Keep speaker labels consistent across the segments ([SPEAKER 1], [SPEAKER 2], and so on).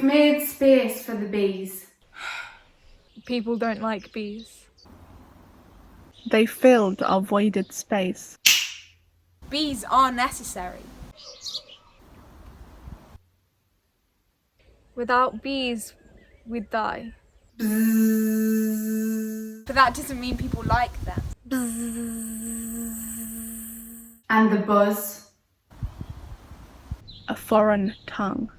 [SPEAKER 1] We've made space for the bees.
[SPEAKER 2] People don't like bees.
[SPEAKER 3] They filled our voided space.
[SPEAKER 4] Bees are necessary.
[SPEAKER 2] Without bees, we'd die.
[SPEAKER 4] But that doesn't mean people like them.
[SPEAKER 1] And the buzz.
[SPEAKER 3] A foreign tongue.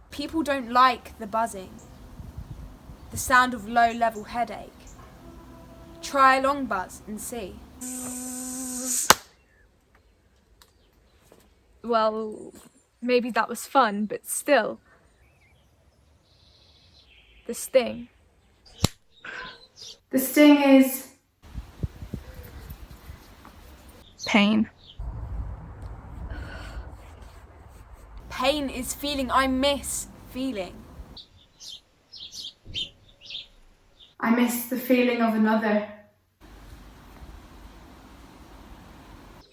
[SPEAKER 4] People don't like the buzzing, the sound of low-level headache. Try a long buzz and see.
[SPEAKER 2] Well, maybe that was fun, but still. The sting.
[SPEAKER 1] The sting is
[SPEAKER 3] Pain.
[SPEAKER 4] Pain is feeling I miss feeling.
[SPEAKER 1] I miss the feeling of another.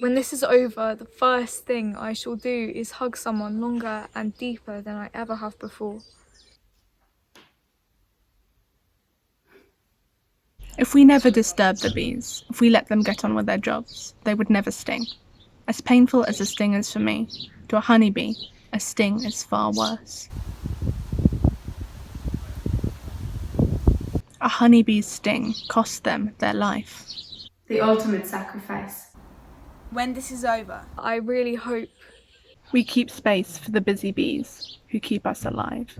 [SPEAKER 2] When this is over, the first thing I shall do is hug someone longer and deeper than I ever have before.
[SPEAKER 3] If we never disturbed the bees, if we let them get on with their jobs, they would never sting. As painful as a sting is for me, to a honeybee, a sting is far worse. A honeybee's sting cost them their life.
[SPEAKER 1] The ultimate sacrifice.
[SPEAKER 4] When this is over,
[SPEAKER 2] I really hope
[SPEAKER 3] We keep space for the busy bees who keep us alive.